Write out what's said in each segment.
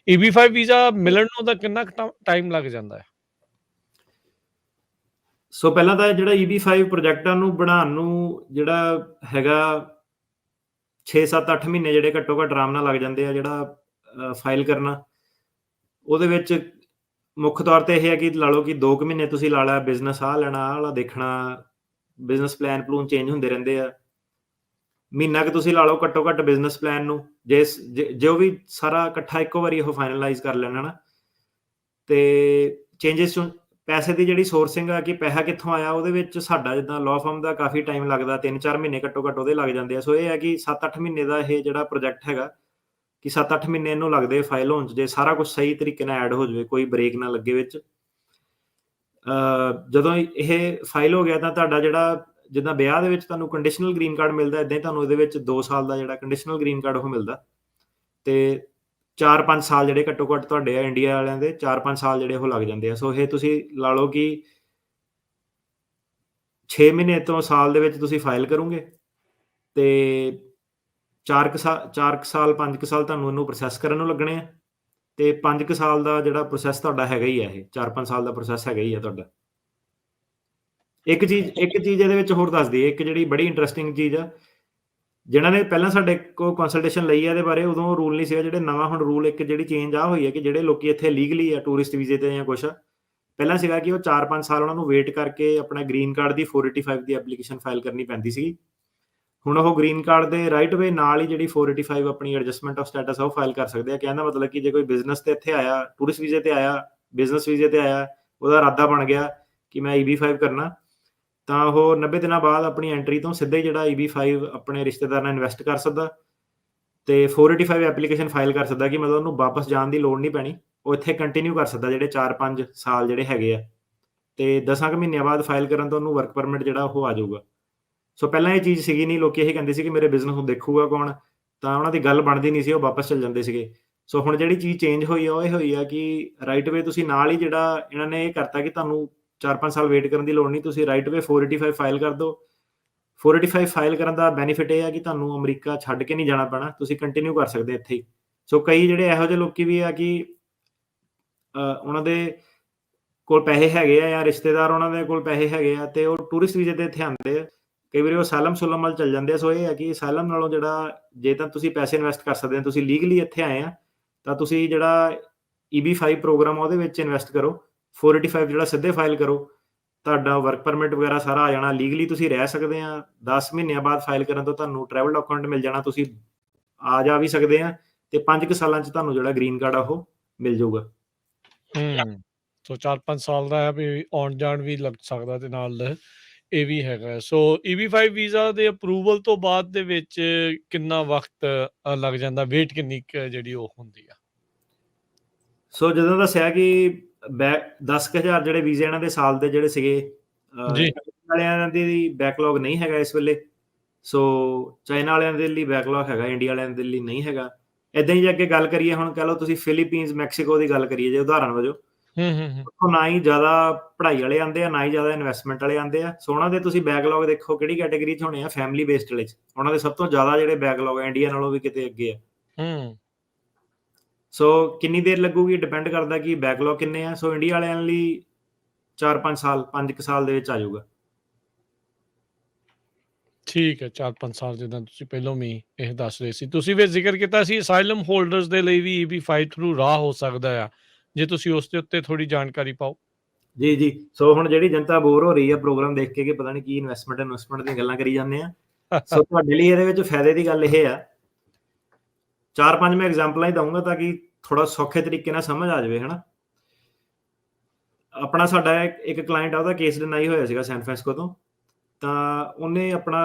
EB5 visa ਮਿਲਣ ਨੂੰ ਤਾਂ ਕਿੰਨਾ ਕੁ ਟਾਈਮ ਲੱਗ ਜਾਂਦਾ ਹੈ? ਸੋ ਪਹਿਲਾਂ ਤਾਂ ਜਿਹੜਾ EB5 ਪ੍ਰੋਜੈਕਟ ਆ ਉਹਨੂੰ ਬਣਾਉਣ ਨੂੰ ਜਿਹੜਾ ਹੈਗਾ 6 7 8 ਮਹੀਨੇ ਜਿਹੜੇ ਘੱਟੋ ਘੱਟ ਆਰਾਮ ਨਾਲ ਲੱਗ ਜਾਂਦੇ ਆ ਜਿਹੜਾ ਫਾਈਲ ਕਰਨਾ। ਉਹਦੇ ਵਿੱਚ ਮੁੱਖ ਤੌਰ ਤੇ ਇਹ ਹੈ ਕਿ ਲਾ ਲਓ ਕਿ 2 ਕੁ ਮਹੀਨੇ ਤੁਸੀਂ ਲਾ ਲਿਆ ਬਿਜ਼ਨਸ ਆਹ ਲੈਣਾ ਆਹ ਵਾਲਾ ਦੇਖਣਾ, ਬਿਜ਼ਨਸ ਪਲਾਨ ਪਲੂਨ ਚੇਂਜ ਹੁੰਦੇ ਰਹਿੰਦੇ ਆ। ਮਹੀਨਾ ਕੁ ਤੁਸੀਂ ਲਾ ਲਓ ਘੱਟੋ ਘੱਟ ਬਿਜ਼ਨਸ ਪਲਾਨ ਨੂੰ, ਜੇ ਉਹ ਵੀ ਸਾਰਾ ਇਕੱਠਾ ਇੱਕੋ ਵਾਰੀ ਉਹ ਫਾਈਨਲਾਈਜ਼ ਕਰ ਲੈਣਾ ਨਾ, ਤੇ ਚੇਂਜਸ ਪੈਸੇ ਦੀ ਜਿਹੜੀ ਸੋਰਸਿੰਗ ਆ ਕਿ ਪੈਸਾ ਕਿੱਥੋਂ ਆਇਆ, ਉਹਦੇ ਵਿੱਚ ਸਾਡਾ ਜਿੱਦਾਂ ਲਾਅ ਫਰਮ ਦਾ ਕਾਫੀ ਟਾਈਮ ਲੱਗਦਾ, 3-4 ਮਹੀਨੇ ਘੱਟੋ ਘੱਟ ਉਹਦੇ ਲੱਗ ਜਾਂਦੇ ਆ। ਸੋ ਇਹ ਹੈ ਕਿ 7-8 ਮਹੀਨੇ ਦਾ ਇਹ ਜਿਹੜਾ ਪ੍ਰੋਜੈਕਟ ਹੈਗਾ ਕਿ 7-8 ਮਹੀਨੇ ਇਹਨੂੰ ਲੱਗਦੇ ਫਾਈਲ ਹੋਣ 'ਚ, ਜੇ ਸਾਰਾ ਕੁਛ ਸਹੀ ਤਰੀਕੇ ਨਾਲ ਐਡ ਹੋ ਜਾਵੇ, ਕੋਈ ਬ੍ਰੇਕ ਨਾ ਲੱਗੇ ਵਿੱਚ। ਜਦੋਂ ਇਹ ਫਾਈਲ ਹੋ ਗਿਆ ਤਾਂ ਤੁਹਾਡਾ ਜਿਹੜਾ ਜਿੱਦਾਂ ਵਿਆਹ ਦੇ ਵਿੱਚ ਤੁਹਾਨੂੰ ਕੰਡੀਸ਼ਨਲ ਗ੍ਰੀਨ ਕਾਰਡ ਮਿਲਦਾ, ਇੱਦਾਂ ਹੀ ਤੁਹਾਨੂੰ ਇਹਦੇ ਵਿੱਚ 2 ਸਾਲ ਦਾ ਜਿਹੜਾ ਕੰਡੀਸ਼ਨਲ ਗ੍ਰੀਨ ਕਾਰਡ ਉਹ ਮਿਲਦਾ, ਤੇ 4-5 ਸਾਲ ਜਿਹੜੇ ਘੱਟੋ ਘੱਟ ਤੁਹਾਡੇ ਆ ਇੰਡੀਆ ਵਾਲਿਆਂ ਦੇ 4-5 ਸਾਲ ਜਿਹੜੇ ਉਹ ਲੱਗ ਜਾਂਦੇ ਆ। ਸੋ ਇਹ ਤੁਸੀਂ ਲਾ ਲਓ ਕਿ 6 ਮਹੀਨੇ ਤੋਂ ਸਾਲ ਦੇ ਵਿੱਚ ਤੁਸੀਂ ਫਾਈਲ ਕਰੋਗੇ, ਤੇ 4 ਕੁ ਸਾਲ 5 ਕੁ ਸਾਲ ਤੁਹਾਨੂੰ ਇਹਨੂੰ ਪ੍ਰੋਸੈਸ ਕਰਨ ਨੂੰ ਲੱਗਣੇ ਆ, ਤੇ 5 ਕੁ ਸਾਲ ਦਾ ਜਿਹੜਾ ਪ੍ਰੋਸੈਸ ਤੁਹਾਡਾ ਹੈਗਾ ਹੀ ਆ, ਇਹ 4-5 ਸਾਲ ਦਾ ਪ੍ਰੋਸੈਸ ਹੈਗਾ ਹੀ ਆ ਤੁਹਾਡਾ। ਇੱਕ ਚੀਜ਼ ਇਹਦੇ ਵਿੱਚ ਹੋਰ ਦੱਸ ਦਈਏ, ਇੱਕ ਜਿਹੜੀ ਬੜੀ ਇੰਟਰਸਟਿੰਗ ਚੀਜ਼ ਆ, ਜਿਹਨਾਂ ਨੇ ਪਹਿਲਾਂ ਸਾਡੇ ਕੋਲ ਕੰਸਲਟੇਸ਼ਨ ਲਈ ਆ ਇਹਦੇ ਬਾਰੇ, ਉਦੋਂ ਰੂਲ ਨਹੀਂ ਸੀਗਾ। ਜਿਹੜੇ ਨਵਾਂ ਹੁਣ ਰੂਲ ਇੱਕ ਜਿਹੜੀ ਚੇਂਜ ਆ ਹੋਈ ਹੈ ਕਿ ਜਿਹੜੇ ਲੋਕੀ ਇੱਥੇ ਲੀਗਲੀ ਆ ਟੂਰਿਸਟ ਵੀਜ਼ੇ ਤੇ ਜਾਂ ਕੁਛ, ਪਹਿਲਾਂ ਸੀਗਾ ਕਿ ਉਹ 4-5 ਸਾਲ ਉਹਨਾਂ ਨੂੰ ਵੇਟ ਕਰਕੇ ਆਪਣਾ ਗ੍ਰੀਨ ਕਾਰਡ ਦੀ 485 ਦੀ ਐਪਲੀਕੇਸ਼ਨ ਫਾਈਲ ਕਰਨੀ ਪੈਂਦੀ ਸੀਗੀ। ਹੁਣ ਉਹ ਗ੍ਰੀਨ ਕਾਰਡ ਦੇ ਰਾਈਟ ਵੇ ਨਾਲ ਹੀ ਜਿਹੜੀ 485 ਆਪਣੀ ਐਡਜਸਟਮੈਂਟ ਆਫ ਸਟੇਟਸ ਆ ਉਹ ਫਾਈਲ ਕਰ ਸਕਦੇ ਆ। ਕਹਿਣ ਦਾ ਮਤਲਬ ਕਿ ਜੇ ਕੋਈ ਬਿਜ਼ਨਸ ਤੇ ਇੱਥੇ ਆਇਆ, ਟੂਰਿਸਟ ਵੀਜ਼ੇ ਤੇ ਆਇਆ, ਬਿਜ਼ਨਸ ਵੀਜ਼ੇ ਤੇ ਆਇਆ, ਉਹਦਾ ਇਰਾਦਾ ਬਣ ਗਿਆ ਕਿ ਮੈਂ EB5 ਕਰਨਾ, ਤਾਂ ਉਹ 90 ਦਿਨਾਂ ਬਾਅਦ ਆਪਣੀ ਐਂਟਰੀ ਤੋਂ ਸਿੱਧਾ ਹੀ ਜਿਹੜਾ EB5 ਆਪਣੇ ਰਿਸ਼ਤੇਦਾਰ ਨਾਲ ਇਨਵੈਸਟ ਕਰ ਸਕਦਾ, ਤੇ 485 ਐਪਲੀਕੇਸ਼ਨ ਫਾਈਲ ਕਰ ਸਕਦਾ ਕਿ ਮਤਲਬ ਉਹਨੂੰ ਵਾਪਸ ਜਾਣ ਦੀ ਲੋੜ ਨਹੀਂ ਪੈਣੀ, ਉਹ ਇੱਥੇ ਕੰਟੀਨਿਊ ਕਰ ਸਕਦਾ ਜਿਹੜੇ 4-5 ਸਾਲ ਜਿਹੜੇ ਹੈਗੇ ਆ, ਤੇ 10 ਕੁ ਮਹੀਨਿਆਂ ਬਾਅਦ ਫਾਈਲ ਕਰਨ ਤੋਂ ਉਹਨੂੰ ਵਰਕ ਪਰਮਿਟ ਜਿਹੜਾ ਉਹ ਆ ਜਾਊਗਾ। ਸੋ ਪਹਿਲਾਂ ਇਹ ਚੀਜ਼ ਸੀਗੀ ਨਹੀਂ, ਲੋਕੀ ਇਹ ਕਹਿੰਦੇ ਸੀ ਕਿ ਮੇਰੇ ਬਿਜ਼ਨਸ ਨੂੰ ਦੇਖੂਗਾ ਕੌਣ, ਤਾਂ ਉਹਨਾਂ ਦੀ ਗੱਲ ਬਣਦੀ ਨਹੀਂ ਸੀ, ਉਹ ਵਾਪਸ ਚਲ ਜਾਂਦੇ ਸੀਗੇ। ਸੋ ਹੁਣ ਜਿਹੜੀ ਚੀਜ਼ ਚੇਂਜ ਹੋਈ ਆ ਉਹ ਇਹ ਹੋਈ ਆ ਕਿ ਰਾਈਟ ਵੇ ਤੁਸੀਂ ਨਾਲ ਹੀ ਜਿਹੜਾ ਇਹਨਾਂ ਨੇ ਇਹ ਕਰਤਾ ਕਿ ਤੁਹਾਨੂੰ 4-5 ਸਾਲ ਵੇਟ ਕਰਨ ਦੀ ਲੋੜ ਨਹੀਂ, ਤੁਸੀਂ ਰਾਈਟ ਵੇ 485 ਫਾਈਲ ਕਰ ਦਿਓ। 485 ਫਾਈਲ ਕਰਨ ਦਾ ਬੈਨੀਫਿਟ ਇਹ ਆ ਕਿ ਤੁਹਾਨੂੰ ਅਮਰੀਕਾ ਛੱਡ ਕੇ ਨਹੀਂ ਜਾਣਾ ਪੈਣਾ, ਤੁਸੀਂ ਕੰਟੀਨਿਊ ਕਰ ਸਕਦੇ ਇੱਥੇ ਹੀ। ਸੋ ਕਈ ਜਿਹੜੇ ਇਹੋ ਜਿਹੇ ਲੋਕੀ ਵੀ ਆ ਕਿ ਉਹਨਾਂ ਦੇ ਕੋਲ ਪੈਸੇ ਹੈਗੇ ਆ ਜਾਂ ਰਿਸ਼ਤੇਦਾਰ ਉਹਨਾਂ ਦੇ ਕੋਲ ਪੈਸੇ ਹੈਗੇ ਆ, ਤੇ ਉਹ ਟੂਰਿਸਟ ਵੀਜ਼ੇ ਤੇ ਇੱਥੇ ਆਉਂਦੇ ਆ, ਕਈ ਵਾਰੀ ਉਹ ਅਸਾਈਲਮ ਸੁਲਮ ਵੱਲ ਚੱਲ ਜਾਂਦੇ ਆ। ਸੋ ਇਹ ਹੈ ਕਿ ਅਸਾਈਲਮ ਨਾਲੋਂ ਜਿਹੜਾ ਜੇ ਤਾਂ ਤੁਸੀਂ ਪੈਸੇ ਇਨਵੈਸਟ ਕਰ ਸਕਦੇ ਹੋ, ਤੁਸੀਂ ਲੀਗਲੀ ਇੱਥੇ ਆਏ ਆ, ਤਾਂ ਤੁਸੀਂ ਜਿਹੜਾ EB5 ਪ੍ਰੋਗਰਾਮ ਉਹਦੇ ਵਿੱਚ ਇਨਵੈਸਟ ਕਰੋ, 485 ਜਿਹੜਾ ਸਿੱਧੇ ਫਾਈਲ ਕਰੋ, ਤੁਹਾਡਾ ਵਰਕ ਪਰਮਿਟ ਵਗੈਰਾ ਸਾਰਾ ਆ ਜਾਣਾ, ਲੀਗਲੀ ਤੁਸੀਂ ਰਹਿ ਸਕਦੇ ਆ। 10 ਮਹੀਨਿਆਂ ਬਾਅਦ ਫਾਈਲ ਕਰਨ ਤੋਂ ਤੁਹਾਨੂੰ ਟਰੈਵਲ ਡਾਕੂਮੈਂਟ ਮਿਲ ਜਾਣਾ, ਤੁਸੀਂ ਆ ਜਾ ਵੀ ਸਕਦੇ ਆ, ਤੇ 5 ਕੁ ਸਾਲਾਂ 'ਚ ਤੁਹਾਨੂੰ ਜਿਹੜਾ ਗ੍ਰੀਨ ਕਾਰਡ ਆ ਉਹ ਮਿਲ ਜਾਊਗਾ। ਸੋ 4-5 ਸਾਲ ਦਾ ਹੈ ਵੀ ਆਉਣ ਜਾਣ ਵੀ ਲੱਗ ਸਕਦਾ, ਤੇ ਨਾਲ ਇਹ ਵੀ ਹੈਗਾ। ਸੋ EB5 ਵੀਜ਼ਾ ਦੇ ਅਪਰੂਵਲ ਤੋਂ ਬਾਅਦ ਦੇ ਵਿੱਚ ਕਿੰਨਾ ਵਕਤ ਲੱਗ ਜਾਂਦਾ, ਵੇਟ ਕਿੰਨੀ ਜਿਹੜੀ ਉਹ ਹੁੰਦੀ ਆ? ਸੋ ਜਦੋਂ ਦੱਸਿਆ ਕਿ 10,000 ਜਿਹੜੇ ਵੀਜ਼ੇ ਇਹਨਾਂ ਦੇ ਸਾਲ ਦੇ ਜਿਹੜੇ ਸੀਗੇ, ਵਾਲਿਆਂ ਦੀ ਬੈਕਲੌਗ ਨਹੀਂ ਹੈਗਾ ਇਸ ਵੇਲੇ। ਸੋ ਚਾਈਨਾ ਵਾਲਿਆਂ ਦੇ ਲਈ ਬੈਕਲੌਗ ਹੈਗਾ, ਇੰਡੀਆ ਵਾਲਿਆਂ ਦੇ ਲਈ ਨਹੀਂ ਹੈਗਾ। ਏਦਾਂ ਹੀ ਜੇ ਅੱਗੇ ਗੱਲ ਕਰੀਏ, ਹੁਣ ਕਹਿ ਲਓ ਤੁਸੀਂ ਫਿਲੀਪੀਨਸ, ਮੈਕਸੀਕੋ ਦੀ ਗੱਲ ਕਰੀਏ ਜੇ ਉਦਾਹਰਨ ਵਜੋਂ, ਉੱਥੋਂ ਨਾ ਹੀ ਜ਼ਿਆਦਾ ਪੜ੍ਹਾਈ ਵਾਲੇ ਆਉਂਦੇ ਆ, ਨਾ ਹੀ ਜ਼ਿਆਦਾ ਇਨਵੈਸਟਮੈਂਟ ਵਾਲੇ ਆਉਂਦੇ ਆ। ਸੋ ਉਹਨਾਂ ਦੇ ਤੁਸੀਂ ਬੈਕਲੌਗ ਦੇਖੋ ਕਿਹੜੀ ਕੈਟੇਗਰੀ 'ਚ ਹੋਣੇ ਆ, ਫੈਮਿਲੀ ਬੇਸਡ ਵਾਲੇ 'ਚ ਉਹਨਾਂ ਦੇ ਸਭ ਤੋਂ ਜ਼ਿਆਦਾ ਜਿਹੜੇ ਬੈਕਲੌਗ ਆ ਇੰਡੀਆ ਨਾਲੋਂ ਵੀ ਕਿਤੇ ਅੱਗੇ ਆ। ਸੋ ਕਿੰਨੀ ਦੇਰ ਲੱਗੂਗੀ ਡਿਪੈਂਡ ਕਰਦਾ ਕਿ ਬੈਕਲੌਗ ਕਿੰਨੇ ਆ। ਸੋ ਇੰਡੀਆ ਵਾਲਿਆਂ ਲਈ 4-5 ਸਾਲ, 5 ਕੁ ਸਾਲ ਦੇ ਵਿੱਚ ਆ ਜਾਊਗਾ। ਠੀਕ ਹੈ, 4-5 ਸਾਲ ਜਿੱਦਾਂ ਤੁਸੀਂ ਪਹਿਲਾਂ ਵੀ ਇਹ ਦੱਸ ਰਹੇ ਸੀ। ਤੁਸੀਂ ਵੀ ਜ਼ਿਕਰ ਕੀਤਾ ਸੀ ਅਸਾਈਲਮ ਹੋਲਡਰਸ ਦੇ ਲਈ ਵੀ EB5 ਥਰੂ ਰਾਹ ਹੋ ਸਕਦਾ ਆ, ਜੇ ਤੁਸੀਂ ਉਸ ਦੇ ਉੱਤੇ ਥੋੜੀ ਜਾਣਕਾਰੀ ਪਾਓ। ਜੀ। ਸੋ ਹੁਣ ਜਿਹੜੀ ਜਨਤਾ ਬੋਰ ਹੋ ਰਹੀ ਆ ਪ੍ਰੋਗਰਾਮ ਦੇਖ ਕੇ ਕਿ ਪਤਾ ਨਹੀਂ ਕੀ ਇਨਵੈਸਟਮੈਂਟ ਦੀਆਂ ਗੱਲਾਂ ਕਰੀ ਜਾਂਦੇ ਆ, ਸੋ ਤੁਹਾਡੇ ਲਈ ਇਹਦੇ ਵਿੱਚ ਫਾਇਦੇ ਦੀ ਗੱਲ ਇਹ ਆ, 4-5 ਮੈਂ ਐਗਜ਼ਾਮਪਲਾਂ ਹੀ ਦਊਂਗਾ ਤਾਂ ਕਿ ਥੋੜਾ ਸੌਖੇ ਤਰੀਕੇ ਨਾਲ ਸਮਝ ਆ ਜਾਵੇ, ਹਨਾ। ਆਪਣਾ ਸਾਡਾ ਇੱਕ ਕਲਾਇੰਟ ਆ, ਉਹਦਾ ਕੇਸ ਡਿਨਾਈ ਹੋਇਆ ਸੀਗਾ ਸੈਨ ਫਰਾਂਸਿਸਕੋ ਤੋਂ, ਤਾਂ ਉਹਨੇ ਆਪਣਾ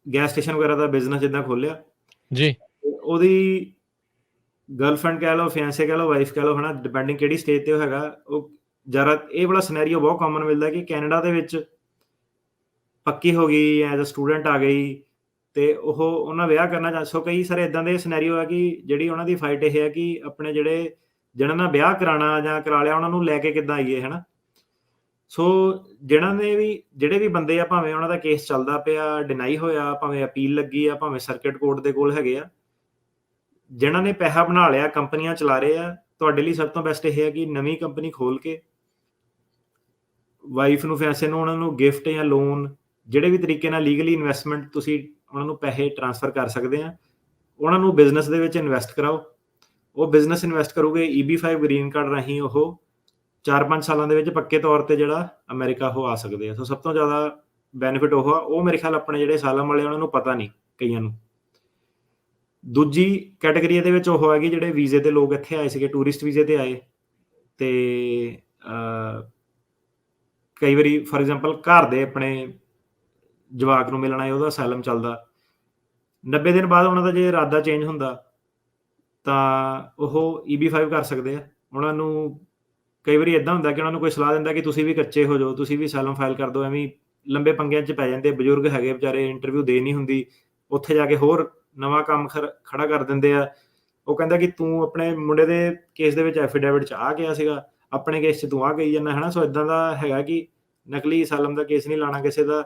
ਗੈਸ ਸਟੇਸ਼ਨ ਵਗੈਰਾ ਦਾ ਬਿਜ਼ਨਸ ਜਿੱਦਾਂ ਖੋਲਿਆ ਜੀ, ਉਹਦੀ ਗਰਲਫ੍ਰੈਂਡ ਕਹਿ ਲਓ, ਫਿਆਂਸੇ ਕਹਿ ਲਓ, ਵਾਈਫ ਕਹਿ ਲਓ, ਹਨਾ, ਡਿਪੈਂਡਿੰਗ ਕਿਹੜੀ ਸਟੇਜ ਤੇ ਉਹ ਹੈਗਾ। ਉਹ ਜ਼ਿਆਦਾ ਇਹ ਵਾਲਾ ਸਿਨੈਰੀਓ ਬਹੁਤ ਕਾਮਨ ਮਿਲਦਾ ਕਿ ਕੈਨੇਡਾ ਦੇ ਵਿੱਚ ਪੱਕੀ ਹੋ ਗਈ, ਐਜ਼ ਅ ਸਟੂਡੈਂਟ ਆ ਗਈ, ਤੇ ਉਹਨਾਂ ਵਿਆਹ ਕਰਨਾ ਸੋ ਕਈ ਸਾਰੇ ਇਦਾਂ ਦੇ ਸਿਨੈਰੀਓ ਆ ਕਿ ਜਿਹੜੀ ਉਹਨਾਂ ਦੀ ਫਾਈਟ ਇਹ ਹੈ ਕਿ ਆਪਣੇ ਜਿਹਨਾਂ ਨਾਲ ਵਿਆਹ ਕਰਾਉਣਾ ਜਾਂ ਕਰਾ ਲਿਆ ਉਹਨਾਂ ਨੂੰ ਲੈ ਕੇ ਕਿੱਦਾਂ ਆਈਏ, ਹਨਾ। ਸੋ ਜਿਹੜੇ ਵੀ ਬੰਦੇ ਆ, ਭਾਵੇਂ ਉਹਨਾਂ ਦਾ ਕੇਸ ਚੱਲਦਾ ਪਿਆ, ਡਿਨਾਈ ਹੋਇਆ, ਭਾਵੇਂ ਅਪੀਲ ਲੱਗੀ ਆ, ਭਾਵੇਂ ਸਰਕਿਟ ਕੋਰਟ ਦੇ ਕੋਲ ਹੈਗੇ ਆ, ਜਿਨ੍ਹਾਂ ਨੇ ਪੈਸਾ ਬਣਾ ਲਿਆ, ਕੰਪਨੀਆਂ ਚਲਾ ਰਹੇ ਆ, ਤੁਹਾਡੇ ਲਈ ਸਭ ਤੋਂ ਬੈਸਟ ਇਹ ਹੈ ਕਿ ਨਵੀਂ ਕੰਪਨੀ ਖੋਲ ਕੇ ਵਾਈਫ ਨੂੰ, ਫਿਆਂਸੇ ਨੂੰ, ਉਹਨਾਂ ਨੂੰ ਗਿਫਟ ਜਾਂ ਲੋਨ, ਜਿਹੜੇ ਵੀ ਤਰੀਕੇ ਨਾਲ ਲੀਗਲੀ ਇਨਵੈਸਟਮੈਂਟ ਤੁਸੀਂ ਉਹਨਾਂ ਨੂੰ ਪੈਸੇ ਟ੍ਰਾਂਸਫਰ ਕਰ ਸਕਦੇ ਆ, ਉਹਨਾਂ ਨੂੰ ਬਿਜ਼ਨਸ ਦੇ ਵਿੱਚ ਇਨਵੈਸਟ ਕਰਾਓ। ਉਹ ਬਿਜ਼ਨਸ ਇਨਵੈਸਟ ਕਰੋਗੇ EB5 ਗ੍ਰੀਨ ਕਾਰਡ ਰਾਹੀਂ ਉਹ 4-5 ਸਾਲਾਂ ਦੇ ਵਿੱਚ ਪੱਕੇ ਤੌਰ ਤੇ ਜਿਹੜਾ ਅਮਰੀਕਾ ਉਹ ਆ ਸਕਦੇ ਆ। ਸੋ ਸਭ ਤੋਂ ਜ਼ਿਆਦਾ ਬੈਨੀਫਿਟ ਉਹ ਆ। ਉਹ ਮੇਰੇ ਖਿਆਲ ਆਪਣੇ ਜਿਹੜੇ ਅਸਾਲਮ ਵਾਲੇ ਉਹਨਾਂ ਨੂੰ ਪਤਾ ਨਹੀਂ ਕਈਆਂ ਨੂੰ। ਦੂਜੀ ਕੈਟਾਗਰੀ ਇਹਦੇ ਵਿੱਚ ਉਹ ਹੈਗੀ ਜਿਹੜੇ ਵੀਜ਼ੇ ਤੇ ਲੋਕ ਇੱਥੇ ਆਏ ਸੀਗੇ, ਟੂਰਿਸਟ ਵੀਜ਼ੇ ਤੇ ਆਏ, ਤੇ ਕਈ ਵਾਰੀ ਫੋਰ ਐਗਜ਼ਾਮਪਲ ਘਰ ਦੇ ਆਪਣੇ ਜਵਾਕ ਨੂੰ ਮਿਲਣ ਆਏ, ਉਹਦਾ ਅਸਾਲਮ ਚੱਲਦਾ 90 ਦਿਨ ਬਾਅਦ। ਉਹਨਾਂ ਦਾ ਜੇ ਇਰਾਦਾ ਚੇਂਜ ਹੁੰਦਾ ਤਾਂ ਉਹ EB5 ਕਰ ਸਕਦੇ ਆ। ਉਹਨਾਂ ਨੂੰ ਕਈ ਵਾਰੀ ਇੱਦਾਂ ਹੁੰਦਾ ਕਿ ਉਹਨਾਂ ਨੂੰ ਕੋਈ ਸਲਾਹ ਦਿੰਦਾ ਕਿ ਤੁਸੀਂ ਵੀ ਕੱਚੇ ਹੋ ਜਾਓ, ਤੁਸੀਂ ਵੀ ਅਸਾਲਮ ਫਾਈਲ ਕਰ ਦਿਓ। ਐਵੇਂ ਲੰਬੇ ਪੰਗਿਆਂ 'ਚ ਪੈ ਜਾਂਦੇ। ਬਜ਼ੁਰਗ ਹੈਗੇ ਵਿਚਾਰੇ, ਇੰਟਰਵਿਊ ਦੇ ਨਹੀਂ ਹੁੰਦੀ, ਉੱਥੇ ਜਾ ਕੇ ਹੋਰ ਨਵਾਂ ਕੰਮ ਖੜਾ ਕਰ ਦਿੰਦੇ ਆ। ਉਹ ਕਹਿੰਦਾ ਕਿ ਤੂੰ ਆਪਣੇ ਮੁੰਡੇ ਦੇ ਕੇਸ ਦੇ ਵਿੱਚ ਐਫੀਡੇਵਿਟ 'ਚ ਆ ਗਿਆ ਸੀਗਾ, ਆਪਣੇ ਕੇਸ 'ਚ ਤੂੰ ਆ ਗਈ ਜਾਂਦਾ, ਹੈ ਨਾ। ਸੋ ਇੱਦਾਂ ਦਾ ਹੈਗਾ ਕਿ ਨਕਲੀ ਅਸਾਲਮ ਦਾ ਕੇਸ ਨਹੀਂ ਲਾਣਾ ਕਿਸੇ ਦਾ।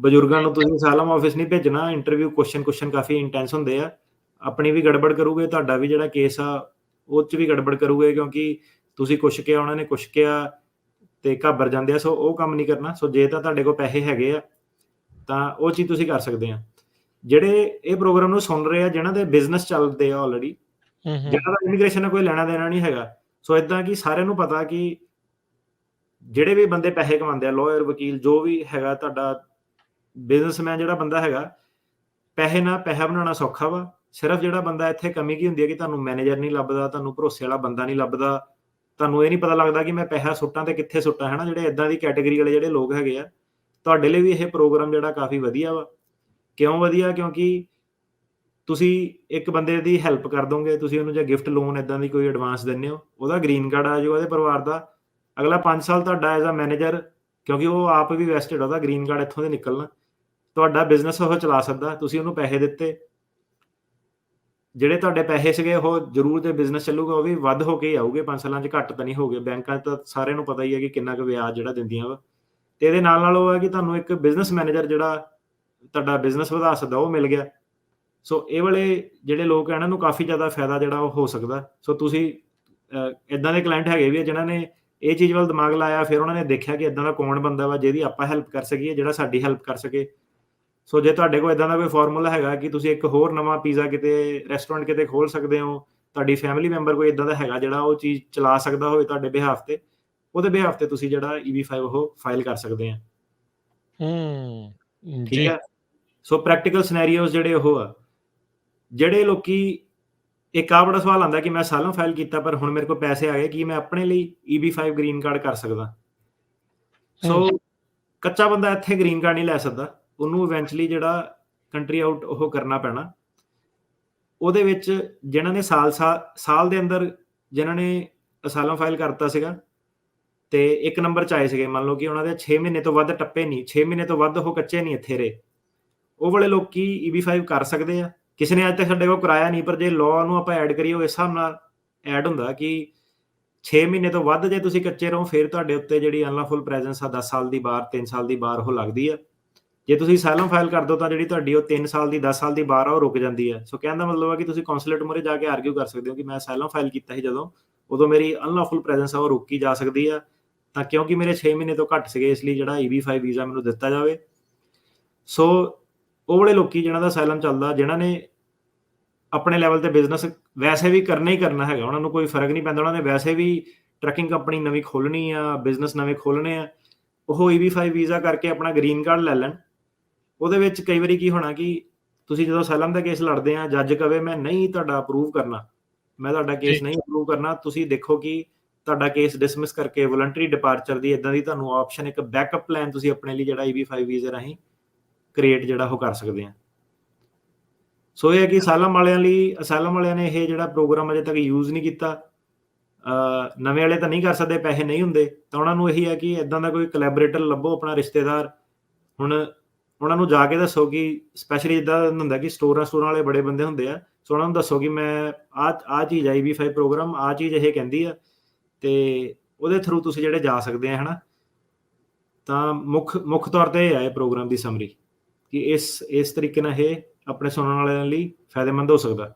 ਬਜ਼ੁਰਗਾਂ ਨੂੰ ਤੁਸੀਂ ਅਸਾਲਮ ਆਫਿਸ ਨਹੀਂ ਭੇਜਣਾ। ਇੰਟਰਵਿਊ ਕੁਐਸਚਨ ਕਾਫੀ ਇੰਟੈਂਸ ਹੁੰਦੇ ਆ। ਆਪਣੀ ਵੀ ਗੜਬੜ ਕਰੂਗੇ, ਤੁਹਾਡਾ ਵੀ ਜਿਹੜਾ ਕੇਸ ਆ ਉਹ 'ਚ ਵੀ ਗੜਬੜ ਕਰੂਗੇ, ਕਿਉਂਕਿ ਤੁਸੀਂ ਕੁਛ ਕਿਹਾ, ਉਹਨਾਂ ਨੇ ਕੁਛ ਕਿਹਾ ਤੇ ਘਾਬਰ ਜਾਂਦੇ ਆ। ਸੋ ਉਹ ਕੰਮ ਨਹੀਂ ਕਰਨਾ। ਸੋ ਜੇ ਤਾਂ ਤੁਹਾਡੇ ਕੋਲ ਪੈਸੇ ਹੈਗੇ ਆ ਤਾਂ ਉਹ ਚੀਜ਼ ਤੁਸੀਂ ਕਰ ਸਕਦੇ ਆ। ਜਿਹੜੇ ਇਹ ਪ੍ਰੋਗਰਾਮ ਨੂੰ ਸੁਣ ਰਹੇ ਆ, ਜਿਹਨਾਂ ਦੇ ਬਿਜ਼ਨਸ ਚੱਲਦੇ ਆ ਆਲਰੇਡੀ, ਜਿਹਨਾਂ ਦਾ ਇਮੀਗ੍ਰੇਸ਼ਨ ਨਾਲ ਕੋਈ ਲੈਣਾ ਦੇਣਾ ਨਹੀਂ ਹੈਗਾ। ਸੋ ਏਦਾਂ ਕਿ ਸਾਰਿਆਂ ਨੂੰ ਪਤਾ ਕਿ ਜਿਹੜੇ ਵੀ ਬੰਦੇ ਪੈਸੇ ਕਮਾਉਂਦੇ ਆ, ਲਾਇਰ, ਵਕੀਲ, ਜੋ ਵੀ ਹੈਗਾ ਤੁਹਾਡਾ ਬਿਜ਼ਨਸਮੈਨ ਜਿਹੜਾ ਬੰਦਾ ਹੈਗਾ, ਪੈਸੇ ਨਾਲ ਪੈਸਾ ਬਣਾਉਣਾ ਸੌਖਾ ਵਾ। ਸਿਰਫ ਜਿਹੜਾ ਬੰਦਾ ਇੱਥੇ ਕਮੀ ਕੀ ਹੁੰਦੀ ਹੈ ਕਿ ਤੁਹਾਨੂੰ ਮੈਨੇਜਰ ਨਹੀਂ ਲੱਭਦਾ, ਤੁਹਾਨੂੰ ਭਰੋਸੇ ਵਾਲਾ ਬੰਦਾ ਨਹੀਂ ਲੱਭਦਾ, ਤੁਹਾਨੂੰ ਇਹ ਨਹੀਂ ਪਤਾ ਲੱਗਦਾ ਕਿ ਮੈਂ ਪੈਸਾ ਸੁੱਟਾਂ ਤੇ ਕਿੱਥੇ ਸੁੱਟਾਂ, ਹੈ ਨਾ। ਜਿਹੜੇ ਇੱਦਾਂ ਦੀ ਕੈਟਾਗਰੀ ਵਾਲੇ ਜਿਹੜੇ ਲੋਕ ਹੈਗੇ ਆ, ਤੁਹਾਡੇ ਲਈ ਵੀ ਇਹ ਪ੍ਰੋਗਰਾਮ ਜਿਹੜਾ ਕਾਫੀ ਵਧੀਆ ਵਾ। ਕਿਉਂ ਵਧੀਆ? ਕਿਉਂਕਿ ਤੁਸੀਂ ਇੱਕ ਬੰਦੇ ਦੀ ਹੈਲਪ ਕਰ ਦੋਗੇ, ਤੁਸੀਂ ਉਹਨੂੰ ਜਾਂ ਗਿਫਟ, ਲੋਨ, ਇੱਦਾਂ ਦੀ ਕੋਈ ਐਡਵਾਂਸ ਦਿੰਦੇ ਹੋ, ਉਹਦਾ ਗ੍ਰੀਨ ਕਾਰਡ ਆ ਜਾਊਗਾ, ਉਹਦੇ ਪਰਿਵਾਰ ਦਾ ਅਗਲਾ 5 ਸਾਲ ਤੁਹਾਡਾ ਐਜ਼ ਅ ਮੈਨੇਜਰ, ਕਿਉਂਕਿ ਉਹ ਆਪ ਵੀ ਵੈਸਟਡ, ਉਹਦਾ ਗ੍ਰੀਨ ਕਾਰਡ ਇੱਥੋਂ ਦੇ ਨਿਕਲਣਾ, ਤੁਹਾਡਾ ਬਿਜ਼ਨਸ ਉਹ ਚਲਾ ਸਕਦਾ। ਤੁਸੀਂ ਉਹਨੂੰ ਪੈਸੇ ਦਿੱਤੇ, ਜਿਹੜੇ ਤੁਹਾਡੇ ਪੈਸੇ ਸੀਗੇ ਉਹ ਜ਼ਰੂਰ ਤੇ ਬਿਜ਼ਨਸ ਚੱਲੂਗਾ, ਉਹ ਵੀ ਵੱਧ ਹੋ ਕੇ ਹੀ ਆਊਗੇ 5 ਸਾਲਾਂ 'ਚ, ਘੱਟ ਤਾਂ ਨਹੀਂ ਹੋਗੇ। ਬੈਂਕਾਂ ਤਾਂ ਸਾਰਿਆਂ ਨੂੰ ਪਤਾ ਹੀ ਹੈ ਕਿ ਕਿੰਨਾ ਕੁ ਵਿਆਜ ਜਿਹੜਾ ਦਿੰਦੀਆਂ ਵਾ। ਤੇ ਇਹਦੇ ਨਾਲ ਉਹ ਹੈ ਕਿ ਤੁਹਾਨੂੰ ਇੱਕ ਬਿਜ਼ਨਸ ਮੈਨੇਜਰ ਜਿਹੜਾ ਤੁਹਾਡਾ ਬਿਜ਼ਨਸ ਵਧਾ ਸਕਦਾ, ਉਹ ਮਿਲ ਗਿਆ। ਸੋ ਇਹ ਵਾਲੇ ਜਿਹੜੇ ਲੋਕ ਆ, ਇਹਨਾਂ ਨੂੰ ਕਾਫੀ ਜ਼ਿਆਦਾ ਫਾਇਦਾ ਜਿਹੜਾ ਉਹ ਹੋ ਸਕਦਾ। ਸੋ ਤੁਸੀਂ ਇੱਦਾਂ ਦੇ ਕਲਾਇੰਟ ਹੈਗੇ ਵੀ ਆ ਜਿਨ੍ਹਾਂ ਨੇ ਇਹ ਚੀਜ਼ ਵੱਲ ਦਿਮਾਗ ਲਾਇਆ, ਫਿਰ ਉਹਨਾਂ ਨੇ ਦੇਖਿਆ ਕਿ ਇੱਦਾਂ ਦਾ ਕੌਣ ਬੰਦਾ ਵਾ ਜਿਹਦੀ ਆਪਾਂ ਹੈਲਪ ਕਰ ਸਕੀਏ, ਜਿਹੜਾ ਸਾਡੀ ਹੈਲਪ ਕਰ ਸਕੇ। ਸੋ ਜੇ ਤੁਹਾਡੇ ਕੋਲ ਇੱਦਾਂ ਦਾ ਕੋਈ ਫਾਰਮੂਲਾ ਹੈਗਾ ਕਿ ਤੁਸੀਂ ਇੱਕ ਹੋਰ ਨਵਾਂ ਪੀਜ਼ਾ ਕਿਤੇ, ਰੈਸਟੋਰੈਂਟ ਕਿਤੇ ਖੋਲ ਸਕਦੇ ਹੋ, ਤੁਹਾਡੀ ਫੈਮਿਲੀ ਮੈਂਬਰ ਕੋਈ ਇੱਦਾਂ ਦਾ ਹੈਗਾ ਜਿਹੜਾ ਉਹ ਚੀਜ਼ ਚਲਾ ਸਕਦਾ ਹੋਵੇ ਤੁਹਾਡੇ ਬਿਹਾਫ ਤੇ, ਉਹਦੇ ਬਿਹਾਫ ਤੇ ਤੁਸੀਂ ਜਿਹੜਾ EB5 ਉਹ ਫਾਈਲ ਕਰ ਸਕਦੇ ਆ। ਠੀਕ ਜੀ। ਹੈ। ਸੋ ਪ੍ਰੈਕਟੀਕਲ ਸਿਨੈਰੀਓਜ਼ ਜਿਹੜੇ ਉਹ ਆ, ਜਿਹੜੇ ਲੋਕੀ, ਇੱਕ ਆ ਬੜਾ ਸਵਾਲ ਆਉਂਦਾ ਕਿ ਮੈਂ ਅਸਾਲਮ ਫਾਈਲ ਕੀਤਾ ਪਰ ਹੁਣ ਮੇਰੇ ਕੋਲ ਪੈਸੇ ਆ ਗਏ, ਕੀ ਮੈਂ ਆਪਣੇ ਲਈ EB5 ਗ੍ਰੀਨ ਕਾਰਡ ਕਰ ਸਕਦਾ? ਸੋ ਕੱਚਾ ਬੰਦਾ ਇੱਥੇ ਗ੍ਰੀਨ ਕਾਰਡ ਨਹੀਂ ਲੈ ਸਕਦਾ, ਉਹਨੂੰ ਇਵੈਂਚੁਅਲੀ ਜਿਹੜਾ ਕੰਟਰੀ ਆਊਟ ਉਹ ਕਰਨਾ ਪੈਣਾ। ਉਹਦੇ ਵਿੱਚ ਜਿਨ੍ਹਾਂ ਨੇ ਸਾਲ ਦੇ ਅੰਦਰ ਜਿਨ੍ਹਾਂ ਨੇ ਅਸਾਲਮ ਫਾਈਲ ਕਰਤਾ ਸੀਗਾ ਤੇ 1 ਨੰਬਰ 'ਚ ਆਏ ਸੀਗੇ, ਮੰਨ ਲਓ ਕਿ ਉਹਨਾਂ ਦੇ 6 ਮਹੀਨੇ ਤੋਂ ਵੱਧ ਟੱਪੇ ਨਹੀਂ, 6 ਮਹੀਨੇ ਤੋਂ ਵੱਧ ਉਹ ਕੱਚੇ ਨਹੀਂ ਇੱਥੇ ਰਹੇ, ਉਹ ਵਾਲੇ ਲੋਕੀ EB5 ਕਰ ਸਕਦੇ ਆ। ਕਿਸੇ ਨੇ ਅੱਜ ਤੱਕ ਸਾਡੇ ਕੋਲ ਕਰਾਇਆ ਨਹੀਂ, ਪਰ ਜੇ ਲਾਅ ਨੂੰ ਆਪਾਂ ਐਡ ਕਰੀਏ, ਉਹ ਇਸ ਹਿਸਾਬ ਨਾਲ ਐਡ ਹੁੰਦਾ ਕਿ 6 ਮਹੀਨੇ ਤੋਂ ਵੱਧ ਜੇ ਤੁਸੀਂ ਕੱਚੇ ਰਹੋ, ਫਿਰ ਤੁਹਾਡੇ ਉੱਤੇ ਜਿਹੜੀ ਅਨਲੌਫੁਲ ਪ੍ਰੈਜ਼ੈਂਸ ਆ 10 ਸਾਲ ਦੀ ਬਾਰ, 3 ਸਾਲ ਦੀ ਬਾਰ ਉਹ ਲੱਗਦੀ ਆ। ਜੇ ਤੁਸੀਂ ਅਸਾਲਮ ਫਾਈਲ ਕਰ ਦਿਓ ਤਾਂ ਜਿਹੜੀ ਤੁਹਾਡੀ ਉਹ 3 ਸਾਲ ਦੀ, 10 ਸਾਲ ਦੀ ਬਾਰ ਆ ਉਹ ਰੁਕ ਜਾਂਦੀ ਹੈ। ਸੋ ਕਹਿਣ ਦਾ ਮਤਲਬ ਹੈ ਕਿ ਤੁਸੀਂ ਕੌਂਸੂਲੇਟ ਮੂਹਰੇ ਜਾ ਕੇ ਆਰਗਿਊ ਕਰ ਸਕਦੇ ਹੋ ਕਿ ਮੈਂ ਅਸਾਲਮ ਫਾਈਲ ਕੀਤਾ ਸੀ ਜਦੋਂ, ਉਦੋਂ ਮੇਰੀ ਅਨਲੌਫੁਲ ਪ੍ਰੈਜ਼ੈਂਸ ਆ ਉਹ ਰੋਕੀ ਜਾ ਸਕਦੀ ਆ, ਤਾਂ ਕਿਉਂਕਿ ਮੇਰੇ 6 ਮਹੀਨੇ ਤੋਂ ਘੱਟ ਸੀਗੇ, ਇਸ ਲਈ ਜਿਹੜਾ EB5 ਵੀਜ਼ਾ ਮੈਨੂੰ ਦਿੱਤਾ ਜਾਵੇ। ਸੋ ਉਹ ਵਾਲੇ ਲੋਕੀ ਜਿਹਨਾਂ ਦਾ ਅਸਾਲਮ ਚੱਲਦਾ, ਜਿਹਨਾਂ ਨੇ ਆਪਣੇ ਲੈਵਲ ਤੇ ਬਿਜ਼ਨਸ ਵੈਸੇ ਵੀ ਕਰਨਾ ਹੀ ਕਰਨਾ ਹੈਗਾ, ਉਹਨਾਂ ਨੂੰ ਕੋਈ ਫਰਕ ਨਹੀਂ ਪੈਂਦਾ, ਉਹਨਾਂ ਨੇ ਵੈਸੇ ਵੀ ਟਰੱਕਿੰਗ ਕੰਪਨੀ ਨਵੀਂ ਖੋਲ੍ਹਣੀ ਆ, ਬਿਜ਼ਨਸ ਨਵੇਂ ਖੋਲ੍ਹਣੇ ਆ, ਉਹ EB5 ਵੀਜ਼ਾ ਕਰਕੇ ਆਪਣਾ ਗ੍ਰੀਨ ਕਾਰਡ ਲੈ ਲੈਣ। ਉਹਦੇ ਵਿੱਚ ਕਈ ਵਾਰੀ ਕੀ ਹੋਣਾ ਕਿ ਤੁਸੀਂ ਜਦੋਂ ਅਸਾਲਮ ਦਾ ਕੇਸ ਲੜਦੇ ਆ, ਜੱਜ ਕਵੇ ਮੈਂ ਨਹੀਂ ਤੁਹਾਡਾ ਅਪਰੂਵ ਕਰਨਾ, ਮੈਂ ਤੁਹਾਡਾ ਕੇਸ ਨਹੀਂ ਅਪਰੂਵ ਕਰਨਾ, ਤੁਸੀਂ ਦੇਖੋ ਕਿ ਤੁਹਾਡਾ ਕੇਸ ਡਿਸਮਿਸ ਕਰਕੇ ਵੋਲੰਟਰੀ ਡਿਪਾਰਚਰ ਦੀ ਇੱਦਾਂ ਦੀ ਤੁਹਾਨੂੰ ਆਪਸ਼ਨ, ਇੱਕ ਬੈਕਅਪ ਪਲਾਨ ਤੁਸੀਂ ਆਪਣੇ ਲਈ ਜਿਹੜਾ EB5 ਵੀਜ਼ੇ ਰਾਹੀਂ ਕ੍ਰੀਏਟ ਜਿਹੜਾ ਉਹ ਕਰ ਸਕਦੇ ਆ। ਸੋ ਇਹ ਹੈ ਕਿ ਅਸਾਲਮ ਵਾਲਿਆਂ ਨੇ ਇਹ ਜਿਹੜਾ ਪ੍ਰੋਗਰਾਮ ਅਜੇ ਤੱਕ ਯੂਜ਼ ਨਹੀਂ ਕੀਤਾ। ਨਵੇਂ ਵਾਲੇ ਤਾਂ ਨਹੀਂ ਕਰ ਸਕਦੇ, ਪੈਸੇ ਨਹੀਂ ਹੁੰਦੇ, ਤਾਂ ਉਹਨਾਂ ਨੂੰ ਇਹੀ ਹੈ ਕਿ ਇੱਦਾਂ ਦਾ ਕੋਈ ਕੋਲੈਬੋਰੇਟਰ ਲੱਭੋ, ਆਪਣਾ ਰਿਸ਼ਤੇਦਾਰ। ਹੁਣ ਉਹਨਾਂ ਨੂੰ ਜਾ ਕੇ ਦੱਸੋ ਕਿ ਸਪੈਸ਼ਲੀ ਜਿੱਦਾਂ ਹੁੰਦਾ ਕਿ ਸਟੋਰਾਂ ਵਾਲੇ ਬੜੇ ਬੰਦੇ ਹੁੰਦੇ ਆ, ਸੋ ਉਹਨਾਂ ਨੂੰ ਦੱਸੋ ਕਿ ਮੈਂ ਆਹ ਚੀਜ਼ ਆ EB5 ਪ੍ਰੋਗਰਾਮ, ਆਹ ਚੀਜ਼ ਇਹ ਕਹਿੰਦੀ ਆ, ਤੇ ਉਹਦੇ ਥਰੂ ਤੁਸੀਂ ਜਿਹੜੇ ਜਾ ਸਕਦੇ ਆ, ਹੈ ਨਾ। ਤਾਂ ਮੁੱਖ ਤੌਰ ਤੇ ਇਹ ਹੈ ਪ੍ਰੋਗਰਾਮ ਦੀ ਸਮਰੀ ਕਿ ਇਸ ਤਰੀਕੇ ਨਾਲ ਇਹ ਆਪਣੇ ਸੁਣਨ ਵਾਲਿਆਂ ਲਈ ਫਾਇਦੇਮੰਦ ਹੋ ਸਕਦਾ।